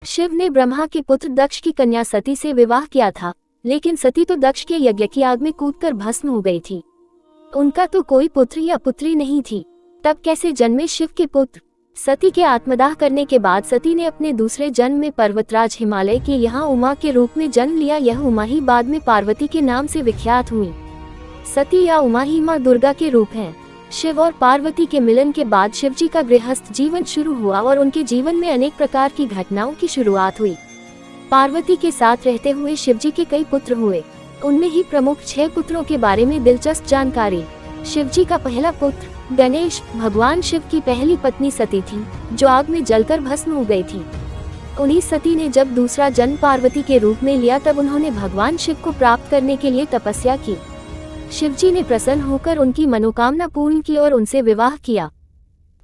शिव ने ब्रह्मा के पुत्र दक्ष की कन्या सती से विवाह किया था, लेकिन सती तो दक्ष के यज्ञ की आग में कूदकर भस्म हो गई थी। उनका तो कोई पुत्र या पुत्री नहीं थी। तब कैसे जन्मे शिव के पुत्र? सती के आत्मदाह करने के बाद सती ने अपने दूसरे जन्म में पर्वतराज हिमालय के यहाँ उमा के रूप में जन्म लिया। यह उमा ही बाद में पार्वती के नाम से विख्यात हुई। सती या उमा ही माँ दुर्गा के रूप हैं। शिव और पार्वती के मिलन के बाद शिवजी का गृहस्थ जीवन शुरू हुआ और उनके जीवन में अनेक प्रकार की घटनाओं की शुरुआत हुई। पार्वती के साथ रहते हुए शिवजी के कई पुत्र हुए। उनमें ही प्रमुख 6 पुत्रों के बारे में दिलचस्प जानकारी। शिवजी का पहला पुत्र गणेश भगवान शिव की पहली पत्नी सती थी, जो आग में जलकर भस्म हो गई थी। उन्हीं सती ने जब दूसरा जन्म पार्वती के रूप में लिया, तब उन्होंने भगवान शिव को प्राप्त करने के लिए तपस्या की। शिवजी ने प्रसन्न होकर उनकी मनोकामना पूर्ण की और उनसे विवाह किया।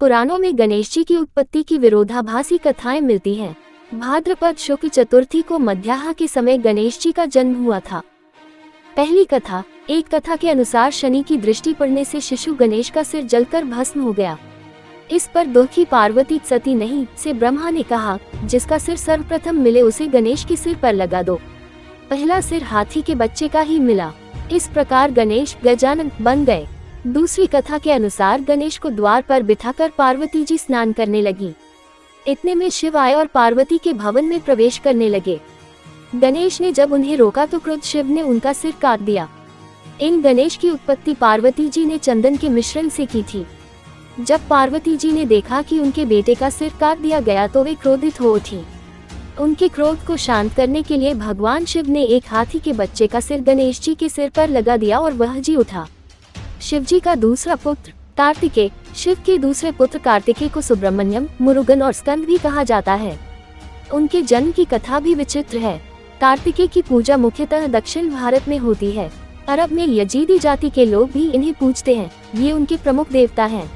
पुराणों में गणेश जी की उत्पत्ति की विरोधाभासी कथाएं मिलती हैं। भाद्रपद शुक्ल चतुर्थी को मध्याह्न के समय गणेश जी का जन्म हुआ था। पहली कथा, एक कथा के अनुसार शनि की दृष्टि पड़ने से शिशु गणेश का सिर जलकर भस्म हो गया। इस पर दुखी पार्वती सती नहीं से ब्रह्मा ने कहा, जिसका सिर सर्वप्रथम मिले उसे गणेश के सिर पर लगा दो। पहला सिर हाथी के बच्चे का ही मिला। इस प्रकार गणेश गजानन बन गए। दूसरी कथा के अनुसार गणेश को द्वार पर बिठाकर पार्वती जी स्नान करने लगी। इतने में शिव आए और पार्वती के भवन में प्रवेश करने लगे। गणेश ने जब उन्हें रोका तो क्रुद्ध शिव ने उनका सिर काट दिया। इन गणेश की उत्पत्ति पार्वती जी ने चंदन के मिश्रण से की थी। जब पार्वती जी ने देखा कि उनके बेटे का सिर काट दिया गया तो वे क्रोधित हो उठी। उनके क्रोध को शांत करने के लिए भगवान शिव ने एक हाथी के बच्चे का सिर गणेश जी के सिर पर लगा दिया और वह जी उठा। शिव जी का दूसरा पुत्र कार्तिकेय, शिव के दूसरे पुत्र कार्तिकेय को सुब्रमण्यम, मुरुगन और स्कंद भी कहा जाता है। उनके जन्म की कथा भी विचित्र है। कार्तिकेय की पूजा मुख्यतः दक्षिण भारत में होती है। अरब में यजीदी जाति के लोग भी इन्हें पूजते हैं। ये उनके प्रमुख देवता हैं।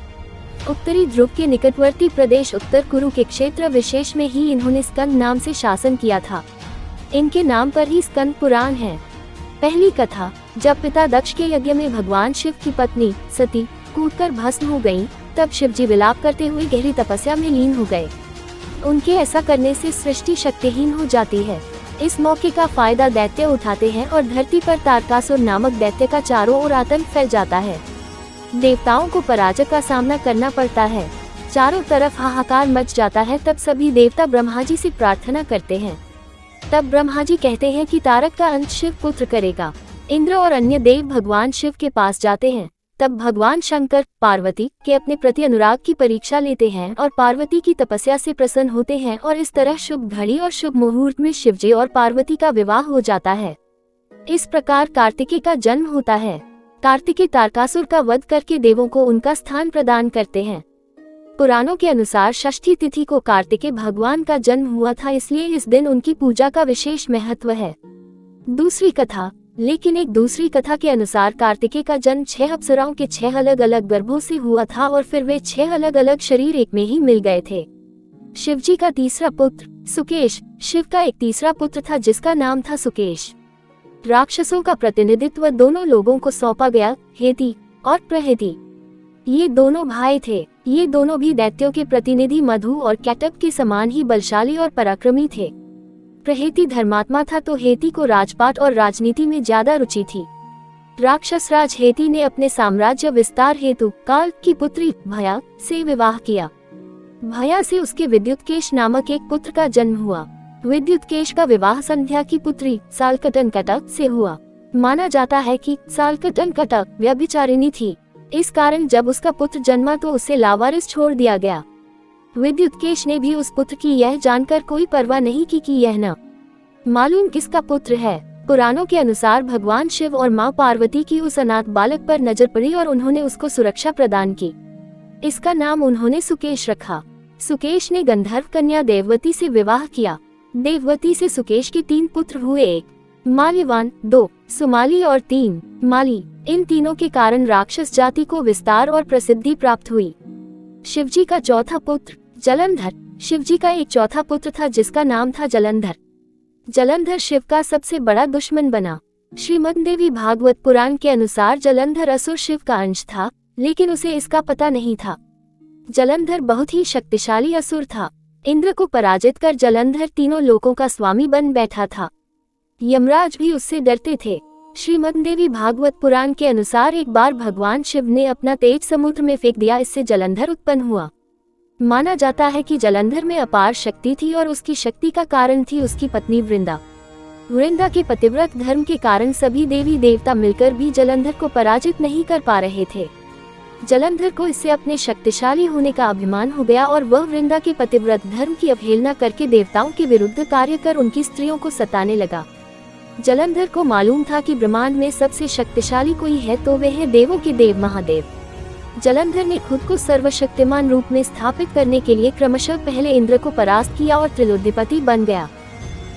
उत्तरी ध्रुव के निकटवर्ती प्रदेश उत्तर कुरु के क्षेत्र विशेष में ही इन्होंने स्कंद नाम से शासन किया था। इनके नाम पर ही स्कंद पुराण है। पहली कथा, जब पिता दक्ष के यज्ञ में भगवान शिव की पत्नी सती कूदकर भस्म हो गयी, तब शिवजी विलाप करते हुए गहरी तपस्या में लीन हो गए। उनके ऐसा करने से सृष्टि शक्तिहीन हो जाती है। इस मौके का फायदा दैत्य उठाते हैं और धरती पर तारकासुर नामक दैत्य का चारों ओर आतंक फैल जाता है। देवताओं को पराजय का सामना करना पड़ता है। चारों तरफ हाहाकार मच जाता है। तब सभी देवता ब्रह्मा जी से प्रार्थना करते हैं। तब ब्रह्मा जी कहते हैं कि तारक का अंत शिव पुत्र करेगा। इंद्र और अन्य देव भगवान शिव के पास जाते हैं। तब भगवान शंकर पार्वती के अपने प्रति अनुराग की परीक्षा लेते हैं और पार्वती की तपस्या से प्रसन्न होते हैं और इस तरह शुभ घड़ी और शुभ मुहूर्त में शिवजी और पार्वती का विवाह हो जाता है। इस प्रकार कार्तिकेय का जन्म होता है। कार्तिकेय तारकासुर का वध करके देवों को उनका स्थान प्रदान करते हैं। पुराणों के अनुसार षष्ठी तिथि को कार्तिकेय भगवान का जन्म हुआ था, इसलिए इस दिन उनकी पूजा का विशेष महत्व है। दूसरी कथा, लेकिन एक दूसरी कथा के अनुसार कार्तिकेय का जन्म 6 अप्सराओं के 6 अलग अलग गर्भों से हुआ था और फिर वे 6 अलग अलग शरीर एक में ही मिल गए थे। शिवजी का तीसरा पुत्र सुकेश, शिव का एक तीसरा पुत्र था जिसका नाम था सुकेश। राक्षसों का प्रतिनिधित्व दोनों लोगों को सौंपा गया, हेति और प्रहेति। ये दोनों भाई थे। ये दोनों भी दैत्यों के प्रतिनिधि मधु और कैटब के समान ही बलशाली और पराक्रमी थे। प्रहेति धर्मात्मा था तो हेति को राजपाट और राजनीति में ज्यादा रुचि थी। राक्षस राज हेति ने अपने साम्राज्य विस्तार हेतु काल की पुत्री भया से विवाह किया। भया से उसके विद्युतकेश नामक एक पुत्र का जन्म हुआ। विद्युतकेश का विवाह संध्या की पुत्री सालकटनकटा से हुआ। माना जाता है कि सालकटनकटा व्यभिचारिणी थी। इस कारण जब उसका पुत्र जन्मा तो उसे लावारिस छोड़ दिया गया। विद्युतकेश ने भी उस पुत्र की यह जानकर कोई परवाह नहीं की कि यह न मालूम किसका पुत्र है। पुराणों के अनुसार भगवान शिव और माँ पार्वती की उस अनाथ बालक पर नजर पड़ी और उन्होंने उसको सुरक्षा प्रदान की। इसका नाम उन्होंने सुकेश रखा। सुकेश ने गंधर्व कन्या देववती से विवाह किया। देववती से सुकेश के 3 पुत्र हुए, 1 माल्यवान, 2 सुमाली और 3 माली। इन तीनों के कारण राक्षस जाति को विस्तार और प्रसिद्धि प्राप्त हुई। शिवजी का चौथा पुत्र जलंधर, शिवजी का एक चौथा पुत्र था जिसका नाम था जलंधर। जलंधर शिव का सबसे बड़ा दुश्मन बना। श्रीमद् देवी भागवत पुराण के अनुसार जलंधर असुर शिव का अंश था, लेकिन उसे इसका पता नहीं था। जलंधर बहुत ही शक्तिशाली असुर था। इंद्र को पराजित कर जलंधर तीनों लोकों का स्वामी बन बैठा था। यमराज भी उससे डरते थे। श्रीमद् देवी भागवत पुराण के अनुसार एक बार भगवान शिव ने अपना तेज समुद्र में फेंक दिया, इससे जलंधर उत्पन्न हुआ। माना जाता है कि जलंधर में अपार शक्ति थी और उसकी शक्ति का कारण थी उसकी पत्नी वृंदा। वृंदा के पतिव्रत धर्म के कारण सभी देवी देवता मिलकर भी जलंधर को पराजित नहीं कर पा रहे थे। जलंधर को इससे अपने शक्तिशाली होने का अभिमान हो गया और वह वृंदा के पतिव्रत धर्म की अवहेलना करके देवताओं के विरुद्ध कार्य कर उनकी स्त्रियों को सताने लगा। जलंधर को मालूम था कि ब्रह्मांड में सबसे शक्तिशाली कोई है तो वे है देवों के देव महादेव। जलंधर ने खुद को सर्वशक्तिमान रूप में स्थापित करने के लिए क्रमशः पहले इंद्र को परास्त किया और त्रिलोकीपति बन गया।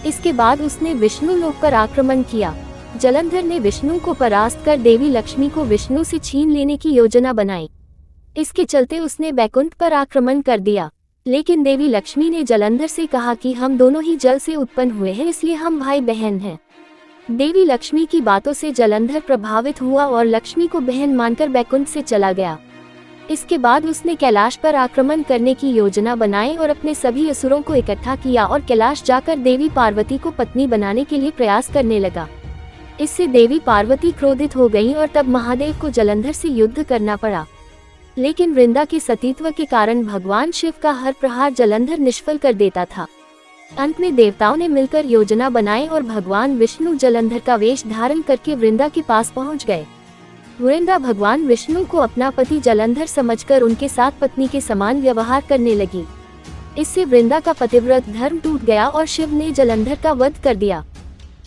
इसके बाद उसने विष्णु लोक पर आक्रमण किया। जलंधर ने विष्णु को परास्त कर देवी लक्ष्मी को विष्णु से छीन लेने की योजना बनाई। इसके चलते उसने बैकुंठ पर आक्रमण कर दिया, लेकिन देवी लक्ष्मी ने जलंधर से कहा कि हम दोनों ही जल से उत्पन्न हुए हैं, इसलिए हम भाई बहन हैं। देवी लक्ष्मी की बातों से जलंधर प्रभावित हुआ और लक्ष्मी को बहन मानकर बैकुंठ से चला गया। इसके बाद उसने कैलाश पर आक्रमण करने की योजना बनाई और अपने सभी असुरों को इकट्ठा किया और कैलाश जाकर देवी पार्वती को पत्नी बनाने के लिए प्रयास करने लगा। इससे देवी पार्वती क्रोधित हो गईं और तब महादेव को जलंधर से युद्ध करना पड़ा। लेकिन वृंदा के सतीत्व के कारण भगवान शिव का हर प्रहार जलंधर निष्फल कर देता था। अंत में देवताओं ने मिलकर योजना बनाई और भगवान विष्णु जलंधर का वेश धारण करके वृंदा के पास पहुंच गए। वृंदा भगवान विष्णु को अपना पति जलंधर समझकर उनके साथ पत्नी के समान व्यवहार करने लगी। इससे वृंदा का पतिव्रत धर्म टूट गया और शिव ने जलंधर का वध कर दिया।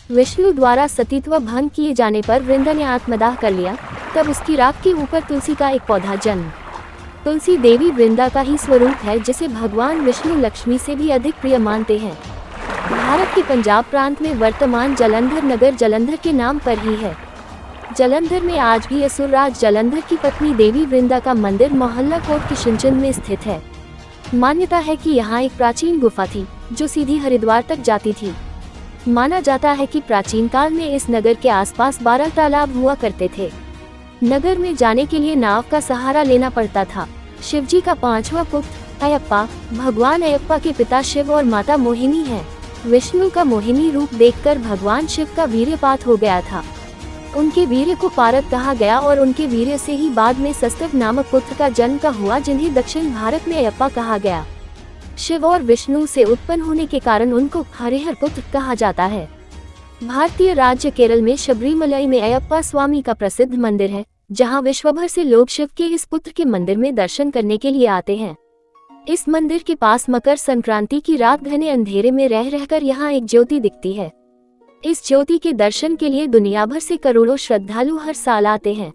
विष्णु द्वारा सतीत्व भंग किए जाने पर वृंदा ने आत्मदाह कर लिया। तब उसकी राख के ऊपर तुलसी का एक पौधा जन्म। तुलसी देवी वृंदा का ही स्वरूप है, जिसे भगवान विष्णु लक्ष्मी से भी अधिक प्रिय मानते हैं। भारत के पंजाब प्रांत में वर्तमान जलंधर नगर जलंधर के नाम पर ही है। जलंधर में आज भी असुरराज जलंधर की पत्नी देवी वृंदा का मंदिर मोहल्ला कोट किशनचंद में स्थित है। मान्यता है कि यहाँ एक प्राचीन गुफा थी जो सीधी हरिद्वार तक जाती थी। माना जाता है कि प्राचीन काल में इस नगर के आसपास 12 तालाब हुआ करते थे। नगर में जाने के लिए नाव का सहारा लेना पड़ता था। शिवजी का 5वां पुत्र अयप्पा भगवान अयप्पा के पिता शिव और माता मोहिनी है। विष्णु का मोहिनी रूप देखकर भगवान शिव का वीर्यपात हो गया था। उनके वीर्य को पारद कहा गया और उनके वीर्य से ही बाद में सस्तव नामक पुत्र का जन्म का हुआ, जिन्हें दक्षिण भारत में अयप्पा कहा गया। शिव और विष्णु से उत्पन्न होने के कारण उनको हरिहर पुत्र कहा जाता है। भारतीय राज्य केरल में शबरीमलाई में अयप्पा स्वामी का प्रसिद्ध मंदिर है, जहां विश्वभर से लोग शिव के इस पुत्र के मंदिर में दर्शन करने के लिए आते हैं। इस मंदिर के पास मकर संक्रांति की रात घने अंधेरे में रह रहकर यहाँ एक ज्योति दिखती है। इस ज्योति के दर्शन के लिए दुनिया भर से करोड़ों श्रद्धालु हर साल आते हैं।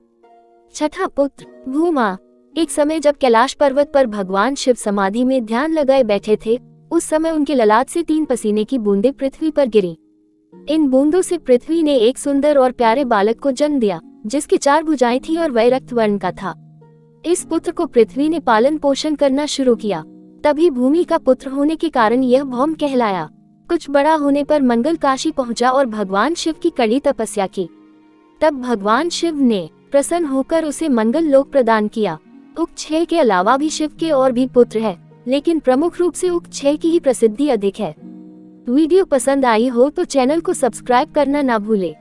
छठा पुत्र भूमा। एक समय जब कैलाश पर्वत पर भगवान शिव समाधि में ध्यान लगाए बैठे थे, उस समय उनके ललाट से 3 पसीने की बूंदें पृथ्वी पर गिरी। इन बूंदों से पृथ्वी ने एक सुंदर और प्यारे बालक को जन्म दिया, जिसकी 4 भुजाएं थी और वह रक्त वर्ण का था। इस पुत्र को पृथ्वी ने पालन पोषण करना शुरू किया। तभी भूमि का पुत्र होने के कारण यह भौम कहलाया। कुछ बड़ा होने पर मंगल काशी पहुंचा और भगवान शिव की कड़ी तपस्या की। तब भगवान शिव ने प्रसन्न होकर उसे मंगल लोक प्रदान किया। उक्त 6 के अलावा भी शिव के और भी पुत्र है, लेकिन प्रमुख रूप से उक्त 6 की ही प्रसिद्धि अधिक है। वीडियो पसंद आई हो तो चैनल को सब्सक्राइब करना ना भूले।